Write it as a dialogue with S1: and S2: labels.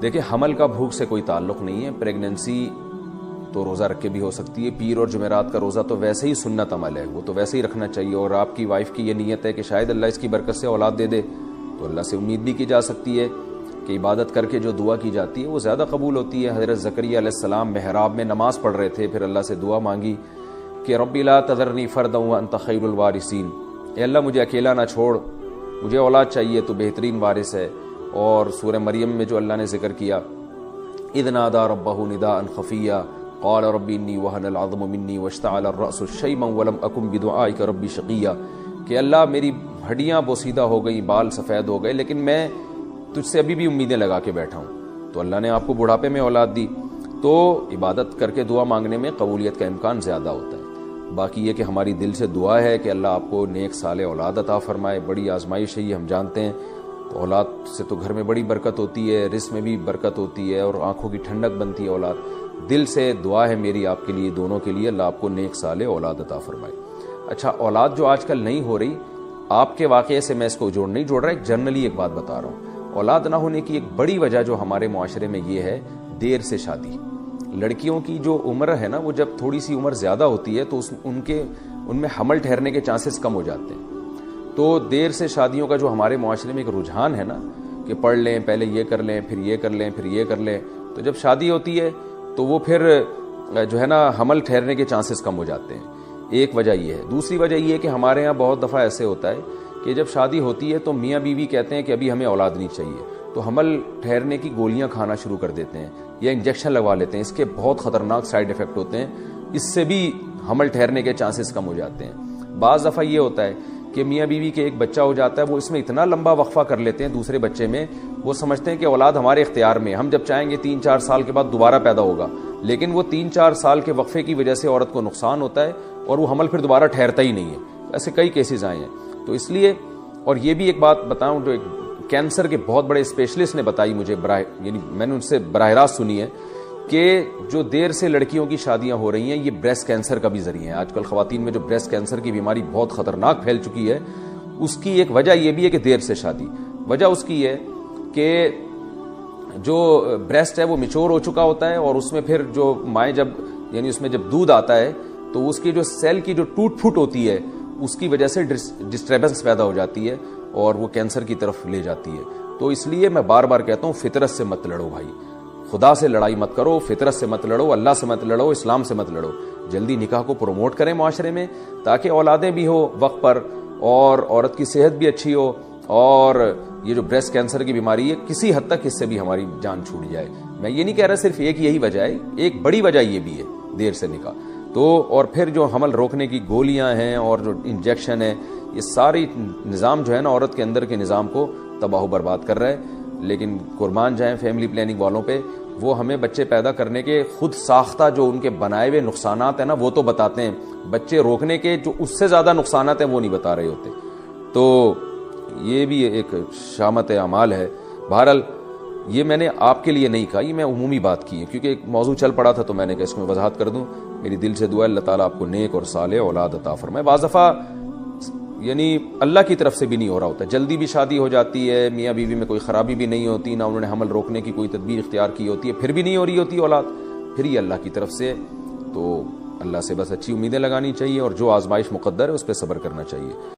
S1: دیکھیں حمل کا بھوک سے کوئی تعلق نہیں ہے. پریگننسی تو روزہ رکھ کے بھی ہو سکتی ہے. پیر اور جمعرات کا روزہ تو ویسے ہی سنت عمل ہے, وہ تو ویسے ہی رکھنا چاہیے. اور آپ کی وائف کی یہ نیت ہے کہ شاید اللہ اس کی برکت سے اولاد دے دے, تو اللہ سے امید بھی کی جا سکتی ہے کہ عبادت کر کے جو دعا کی جاتی ہے وہ زیادہ قبول ہوتی ہے. حضرت زکریا علیہ السلام محراب میں نماز پڑھ رہے تھے, پھر اللہ سے دعا مانگی کہ رب لا تذرنی فردا وانت خیر الوارثین, اے اللہ مجھے اکیلا نہ چھوڑ, مجھے اولاد چاہیے, تو بہترین وارث ہے. اور سورہ مریم میں جو اللہ نے ذکر کیا, اذ نادى ربه نداء خفيا قال رب انی وهن العظم منی واشتعل الرأس شیبا ولم اکن بدعائک ربی شقیا, کہ اللہ میری ہڈیاں بوسیدہ ہو گئی, بال سفید ہو گئے, لیکن میں تجھ سے ابھی بھی امیدیں لگا کے بیٹھا ہوں. تو اللہ نے آپ کو بڑھاپے میں اولاد دی. تو عبادت کر کے دعا مانگنے میں قبولیت کا امکان زیادہ ہوتا ہے. باقی یہ کہ ہماری دل سے دعا ہے کہ اللہ آپ کو نیک صالح اولاد عطا فرمائے. بڑی آزمائش ہے یہ, ہم جانتے ہیں. تو اولاد سے تو گھر میں بڑی برکت ہوتی ہے, رزق میں بھی برکت ہوتی ہے, اور آنکھوں کی ٹھنڈک بنتی ہے اولاد. دل سے دعا ہے میری آپ کے لیے, دونوں کے لیے, اللہ آپ کو نیک صالح اولاد عطا فرمائے. اچھا, اولاد جو آج کل نہیں ہو رہی, آپ کے واقعے سے میں اس کو نہیں جوڑ رہا, ایک جنرلی ایک بات بتا رہا ہوں. اولاد نہ ہونے کی ایک بڑی وجہ جو ہمارے معاشرے میں یہ ہے, دیر سے شادی. لڑکیوں کی جو عمر ہے نا, وہ جب تھوڑی سی عمر زیادہ ہوتی ہے تو ان میں حمل ٹھہرنے کے چانسز کم ہو جاتے ہیں. تو دیر سے شادیوں کا جو ہمارے معاشرے میں ایک رجحان ہے نا, کہ پڑھ لیں, پہلے یہ کر لیں, پھر یہ کر لیں, پھر یہ کر لیں, تو جب شادی ہوتی ہے تو وہ پھر جو ہے نا حمل ٹھہرنے کے چانسز کم ہو جاتے ہیں. ایک وجہ یہ ہے. دوسری وجہ یہ ہے کہ ہمارے ہاں بہت دفعہ ایسے ہوتا ہے کہ جب شادی ہوتی ہے تو میاں بیوی کہتے ہیں کہ ابھی ہمیں اولاد نہیں چاہیے, تو حمل ٹھہرنے کی گولیاں کھانا شروع کر دیتے ہیں یا انجیکشن لگوا لیتے ہیں. اس کے بہت خطرناک سائیڈ ایفیکٹ ہوتے ہیں, اس سے بھی حمل ٹھہرنے کے چانسز کم ہو جاتے ہیں. بعض دفعہ یہ ہوتا ہے کہ میاں بیوی کے ایک بچہ ہو جاتا ہے, وہ اس میں اتنا لمبا وقفہ کر لیتے ہیں دوسرے بچے میں, وہ سمجھتے ہیں کہ اولاد ہمارے اختیار میں, ہم جب چاہیں گے 3-4 سال کے بعد دوبارہ پیدا ہوگا. لیکن وہ 3-4 سال کے وقفے کی وجہ سے عورت کو نقصان ہوتا ہے اور وہ حمل پھر دوبارہ ٹھہرتا ہی نہیں ہے. ایسے کئی کیسز آئے ہیں. تو اس لیے, اور یہ بھی ایک بات بتاؤں جو ایک کینسر کے بہت بڑے اسپیشلسٹ نے بتائی مجھے, یعنی میں نے ان سے براہ راست سنی ہے, کہ جو دیر سے لڑکیوں کی شادیاں ہو رہی ہیں یہ بریسٹ کینسر کا بھی ذریعہ ہے. آج کل خواتین میں جو بریسٹ کینسر کی بیماری بہت خطرناک پھیل چکی ہے, اس کی ایک وجہ یہ بھی ہے کہ دیر سے شادی. وجہ اس کی ہے کہ جو بریسٹ ہے وہ میچور ہو چکا ہوتا ہے, اور اس میں پھر جو مائیں جب, یعنی اس میں جب دودھ آتا ہے تو اس کی جو سیل کی جو ٹوٹ پھوٹ ہوتی ہے, اس کی وجہ سے ڈسٹربنس پیدا ہو جاتی ہے اور وہ کینسر کی طرف لے جاتی ہے. تو اس لیے میں بار بار کہتا ہوں, فطرت سے مت لڑو بھائی, خدا سے لڑائی مت کرو, فطرت سے مت لڑو, اللہ سے مت لڑو, اسلام سے مت لڑو. جلدی نکاح کو پروموٹ کریں معاشرے میں, تاکہ اولادیں بھی ہو وقت پر, اور عورت کی صحت بھی اچھی ہو, اور یہ جو بریسٹ کینسر کی بیماری ہے کسی حد تک اس سے بھی ہماری جان چھوٹ جائے. میں یہ نہیں کہہ رہا صرف ایک یہی وجہ ہے, ایک بڑی وجہ یہ بھی ہے دیر سے نکاح. تو اور پھر جو حمل روکنے کی گولیاں ہیں اور جو انجیکشن ہے, یہ ساری نظام جو ہے نا عورت کے اندر کے نظام کو تباہ و برباد کر رہا ہے. لیکن قربان جائیں فیملی پلاننگ والوں پہ, وہ ہمیں بچے پیدا کرنے کے خود ساختہ جو ان کے بنائے ہوئے نقصانات ہیں نا وہ تو بتاتے ہیں, بچے روکنے کے جو اس سے زیادہ نقصانات ہیں وہ نہیں بتا رہے ہوتے. تو یہ بھی ایک شامت اعمال ہے. بہرحال یہ میں نے آپ کے لیے نہیں کہا, یہ میں عمومی بات کی ہے, کیونکہ ایک موضوع چل پڑا تھا تو میں نے کہا اس میں وضاحت کر دوں. میری دل سے دعا ہے اللہ تعالیٰ آپ کو نیک اور صالح اولاد عطا فرمائے. بعض دفعہ یعنی اللہ کی طرف سے بھی نہیں ہو رہا ہوتا, جلدی بھی شادی ہو جاتی ہے, میاں بیوی میں کوئی خرابی بھی نہیں ہوتی, نہ انہوں نے حمل روکنے کی کوئی تدبیر اختیار کی ہوتی ہے, پھر بھی نہیں ہو رہی ہوتی اولاد, پھر یہ اللہ کی طرف سے. تو اللہ سے بس اچھی امیدیں لگانی چاہیے, اور جو آزمائش مقدر ہے اس پہ صبر کرنا چاہیے.